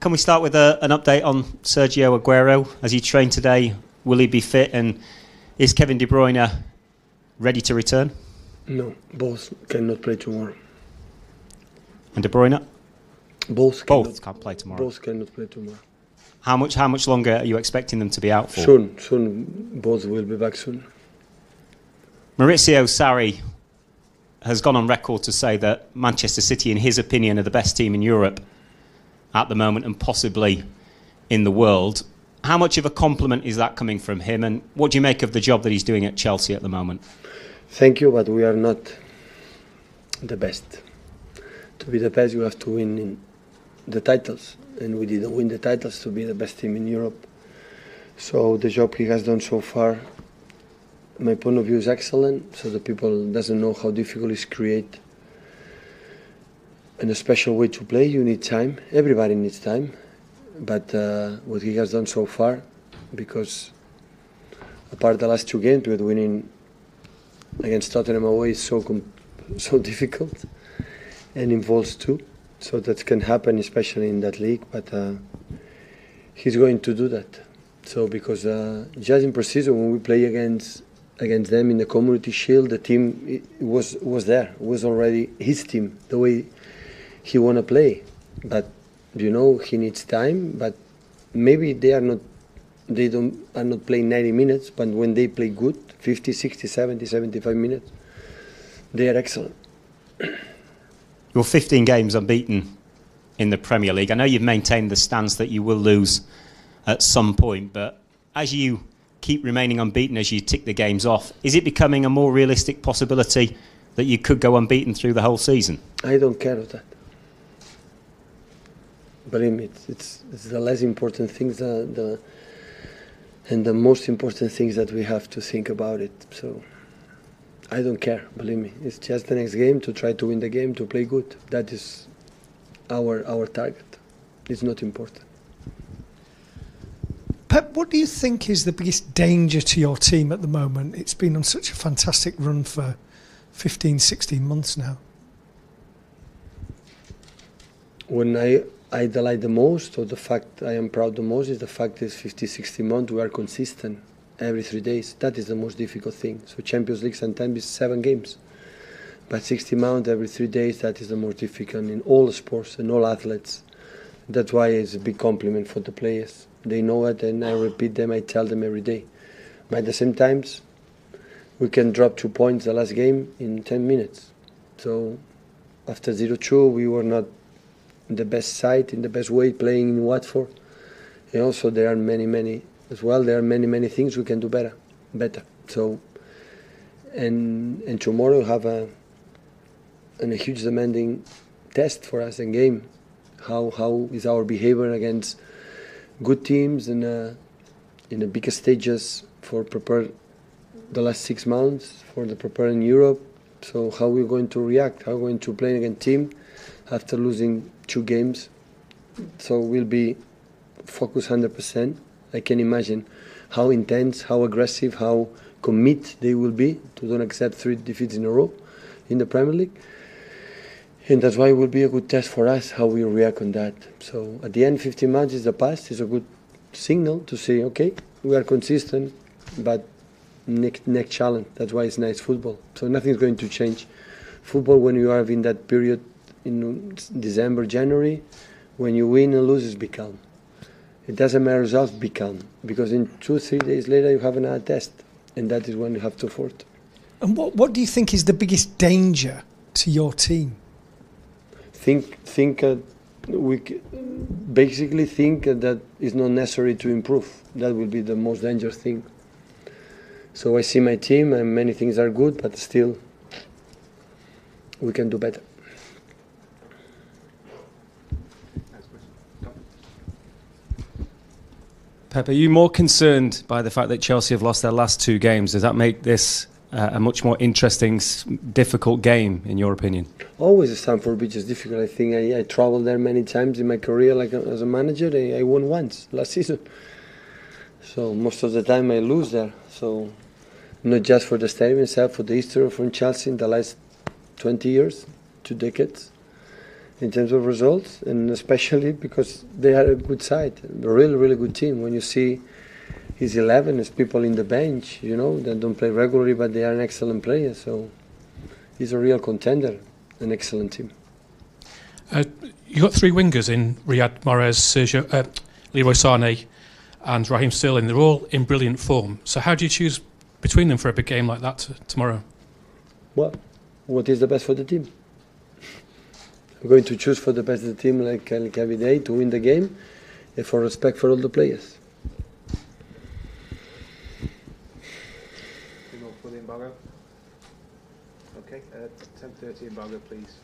Can we start with an update on Sergio Aguero? Has he trained today? Will he be fit? And is Kevin De Bruyne ready to return? No, both cannot play tomorrow. And De Bruyne? Both can't play tomorrow. Both cannot play tomorrow. How much longer are you expecting them to be out for? Soon. Both will be back soon. Maurizio Sarri has gone on record to say that Manchester City, in his opinion, are the best team in Europe at the moment and possibly in the world. How much of a compliment is that coming from him, and what do you make of the job that he's doing at Chelsea at the moment? Thank you, but we are not the best. To be the best, you have to win in the titles, and we didn't win the titles to be the best team in Europe. So the job he has done so far, my point of view, is excellent. So the people doesn't know how difficult it is to create in a special way to play. You need time. Everybody needs time. But what he has done so far, because apart the last two games, but winning against Tottenham away is so difficult and involves two. So that can happen, especially in that league. But he's going to do that. So because just in pre-season, when we play against them in the Community Shield, the team was there. It was already his team, the way he want to play. But he needs time. But maybe they are not playing 90 minutes. But when they play good, 50, 60, 70, 75 minutes, they are excellent. You're 15 games unbeaten in the Premier League. I know you've maintained the stance that you will lose at some point, but as you keep remaining unbeaten, as you tick the games off, is it becoming a more realistic possibility that you could go unbeaten through the whole season? I don't care of that. Believe me, it's the less important things and the most important things that we have to think about it. So I don't care, believe me. It's just the next game, to try to win the game, to play good. That is our target. It's not important. Pep, what do you think is the biggest danger to your team at the moment? It's been on such a fantastic run for 15, 16 months now. When I delight the most, or the fact I am proud the most, is the fact is 50, 60 months we are consistent every 3 days. That is the most difficult thing. So Champions League sometimes is 7 games. But 60 months every 3 days, that is the most difficult in all sports and all athletes. That's why it's a big compliment for the players. They know it, and I repeat them, I tell them every day. But at the same time, we can drop 2 points the last game in 10 minutes. So after 0-2, we were not the best side, in the best way, playing in Watford. And also there are many as well. There are many things we can do better. So, and tomorrow we have a huge demanding test for us in game. How is our behavior against good teams in the bigger stages for prepare the last 6 months for the prepare in Europe. So how we're going to react? How we're going to play against team after losing 2 games? So we'll be focused 100%. I can imagine how intense, how aggressive, how committed they will be to don't accept 3 defeats in a row in the Premier League. And that's why it will be a good test for us, how we react on that. So at the end, 15 months is the past. It's a good signal to say, okay, we are consistent, but next challenge. That's why it's nice football. So nothing's going to change. Football, when you are in that period in December, January, when you win and lose, be calm. It doesn't matter results, be calm. Because in 2-3 days later, you have another test. And that is when you have to afford. And what do you think is the biggest danger to your team? We basically think that it's not necessary to improve. That will be the most dangerous thing. So I see my team, and many things are good, but still we can do better. Pep, are you more concerned by the fact that Chelsea have lost their last 2 games? Does that make this a much more interesting, difficult game, in your opinion? Always Stamford Bridge is difficult. I think I traveled there many times in my career, like as a manager. I won once last season. So most of the time I lose there. So not just for the stadium itself, for the history from Chelsea in the last 20 years, 2 decades. in terms of results, and especially because they are a good side, a really, really good team. When you see his 11 is people in the bench, you know, that don't play regularly, but they are an excellent player. So he's a real contender, an excellent team. You got three wingers in Riyad Mahrez, Leroy Sané, and Raheem Sterling. They're all in brilliant form. So how do you choose between them for a big game like that tomorrow? Well, what is the best for the team? I'm going to choose for the best of the team, like every day, to win the game, and for respect for all the players. For the embargo. Okay, 10:30 embargo, please.